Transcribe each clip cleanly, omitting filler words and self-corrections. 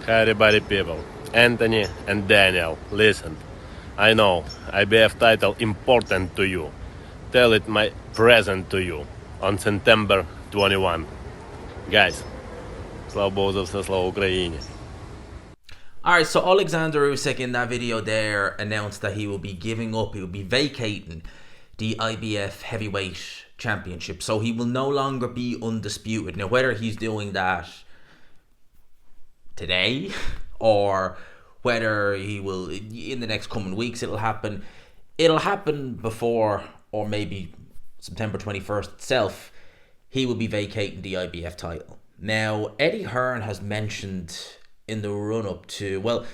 Hi everybody people, Anthony and Daniel, listen. I know IBF title important to you. Tell it my present to you on September 21. Guys, слава Богу за все, слава Україні. Alright, so Oleksandr Usyk in that video there announced that he will be giving up, he will be vacating the IBF Heavyweight Championship. So he will no longer be undisputed. Now, whether he's doing that today or whether he will in the next coming weeks, it'll happen before or maybe September 21st itself. He will be vacating the IBF title. Now, Eddie Hearn has mentioned in the run-up to, well,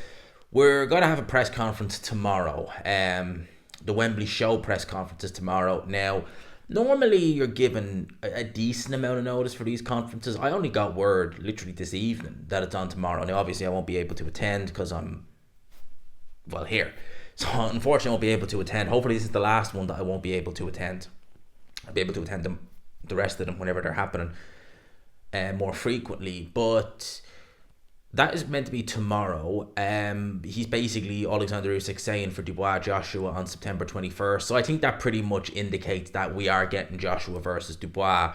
we're going to have a press conference tomorrow. The Wembley Show press conference is tomorrow. Now, normally you're given a decent amount of notice for these conferences. I only got word literally this evening that it's on tomorrow. Now, obviously, I won't be able to attend because I'm, well, here. So, unfortunately, I won't be able to attend. Hopefully, this is the last one that I won't be able to attend. I'll be able to attend them, the rest of them, whenever they're happening more frequently. But that is meant to be tomorrow. He's basically Oleksandr Usyk saying for Dubois Joshua on September 21st. So I think that pretty much indicates that we are getting Joshua versus Dubois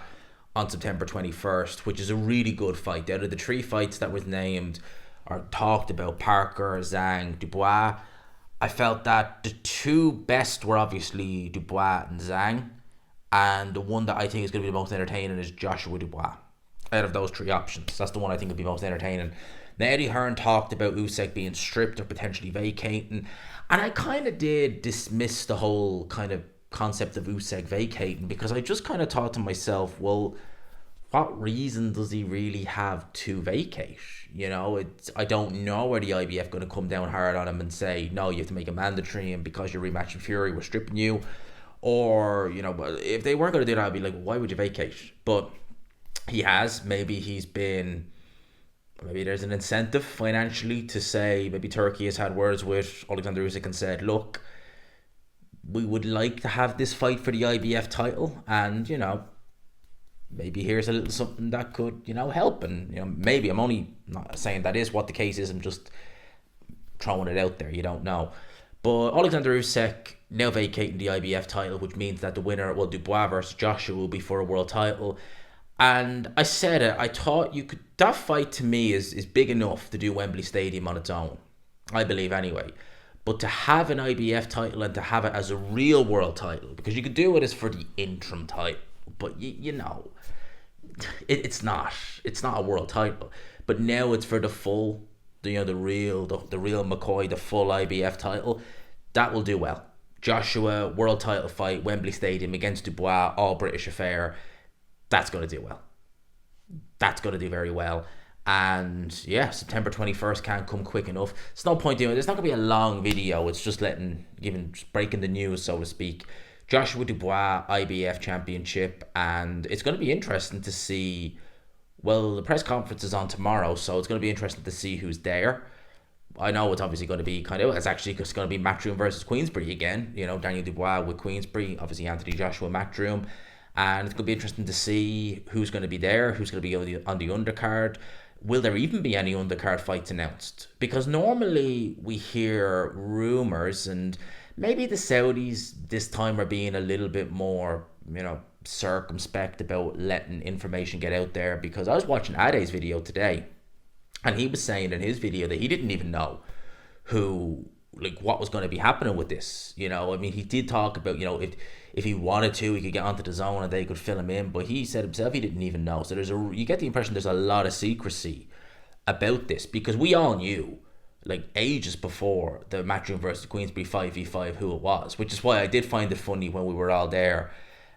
on September 21st, which is a really good fight. Out of the three fights that was named or talked about, Parker, Zhang, Dubois, I felt that the two best were obviously Dubois and Zhang. And the one that I think is going to be the most entertaining is Joshua Dubois. Out of those three options, that's the one I think will be most entertaining. Now, Eddie Hearn talked about Usyk being stripped or potentially vacating, and I kind of did dismiss the whole kind of concept of Usyk vacating because I just kind of thought to myself, well, what reason does he really have to vacate? You know, I don't know where the IBF going to come down hard on him and say, no, you have to make a mandatory, and because you're rematching Fury, we're stripping you. Or, you know, if they weren't going to do that, I'd be like, why would you vacate? But he has. Maybe there's an incentive financially to say, maybe Turkey has had words with Oleksandr Usyk and said, look, we would like to have this fight for the IBF title, and, you know, maybe here's a little something that could, you know, help. And, you know, maybe, I'm only not saying that is what the case is, I'm just throwing it out there, you don't know. But Oleksandr Usyk now vacating the IBF title, which means that the winner, well, Dubois versus Joshua, will be for a world title. And I said it, I thought that fight to me is big enough to do Wembley Stadium on its own. I believe anyway. But to have an IBF title and to have it as a real world title, because you could do it as for the interim title, but you know, it's not a world title. But now it's for the full, the real McCoy, the full IBF title. That will do well. Joshua, world title fight, Wembley Stadium against Dubois, all British affair. That's going to do well. That's going to do very well. And yeah, September 21st can't come quick enough. There's no point doing it. There's not going to be a long video. It's just breaking the news, so to speak. Joshua Dubois, IBF Championship. And it's going to be interesting to see, well, the press conference is on tomorrow, so it's going to be interesting to see who's there. I know it's obviously going to be it's going to be Matchroom versus Queensberry again. You know, Daniel Dubois with Queensberry, obviously Anthony Joshua, Matchroom. And it's going to be interesting to see who's going to be there, who's going to be on the undercard. Will there even be any undercard fights announced? Because normally we hear rumours, and maybe the Saudis this time are being a little bit more, you know, circumspect about letting information get out there. Because I was watching Ade's video today, and he was saying in his video that he didn't even know what was going to be happening with this. You know, I mean, he did talk about, you know, if he wanted to, he could get onto the zone and they could fill him in. But he said himself he didn't even know. So you get the impression there's a lot of secrecy about this, because we all knew, like, ages before the Matchroom versus Queensberry 5v5 who it was, which is why I did find it funny when we were all there.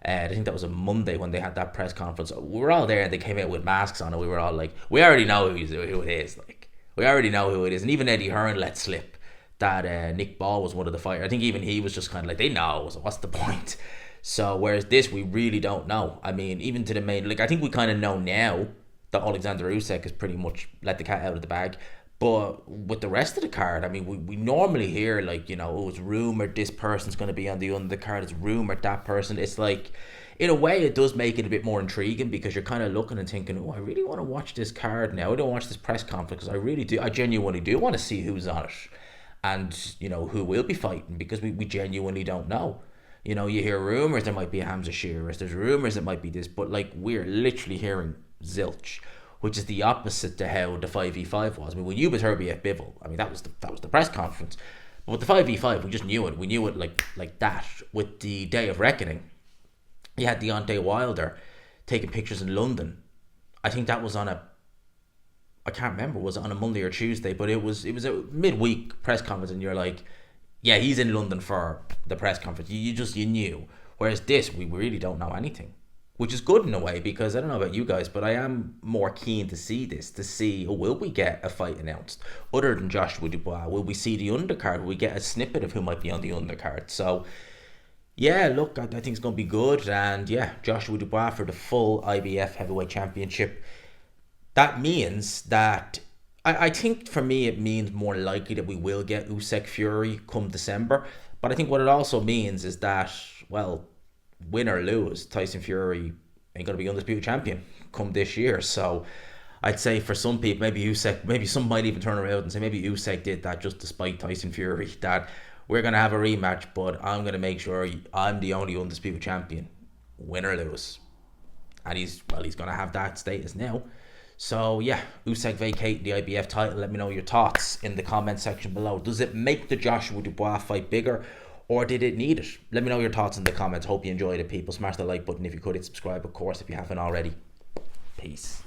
I think that was a Monday when they had that press conference. We were all there and they came out with masks on, and we were all like, we already know who it is. Like, we already know who it is. And even Eddie Hearn let slip that Nick Ball was one of the fighters. I think even he was just kind of like, they know, so what's the point? So whereas this, we really don't know. I mean, even to the main, like, I think we kind of know now that Oleksandr Usyk has pretty much let the cat out of the bag. But with the rest of the card, I mean, we normally hear like, oh, it's rumored this person's going to be on the undercard. It's rumored that person. It's like, in a way, it does make it a bit more intriguing because you're kind of looking and thinking, oh, I really want to watch this card now. I don't watch this press conference because I really do. I genuinely do want to see who's on it and, who will be fighting because we genuinely don't know. You hear rumors there might be a Hamza Shearers. There's rumors it might be this, but like we're literally hearing zilch, which is the opposite to how the 5v5 was. I mean, when you was Herbie Bivol, I mean that was the press conference. But with the 5v5, we just knew it. We knew it like that. With the Day of Reckoning, you had Deontay Wilder taking pictures in London. I think that was I can't remember, was it on a Monday or Tuesday, but it was a midweek press conference, and you're like, yeah, he's in London for the press conference. You knew. Whereas this, we really don't know anything, which is good in a way because I don't know about you guys, but I am more keen to see this, to see, will we get a fight announced other than Joshua Dubois? Will we see the undercard? Will we get a snippet of who might be on the undercard? So, yeah, look, I think it's going to be good. And yeah, Joshua Dubois for the full IBF Heavyweight Championship. That means that I think for me it means more likely that we will get Usyk Fury come December. But I think what it also means is that, well, win or lose, Tyson Fury ain't going to be undisputed champion come this year. So I'd say for some people, maybe some might even turn around and say maybe Usyk did that just to spite Tyson Fury, that we're going to have a rematch, but I'm going to make sure I'm the only undisputed champion, win or lose. And he's going to have that status now. So yeah, Usyk vacate the IBF title. Let me know your thoughts in the comment section below. Does it make the Joshua Dubois fight bigger, or did it need it? Let me know your thoughts in the comments. Hope you enjoyed it, people. Smash the like button if you could. Hit subscribe, of course, if you haven't already. Peace.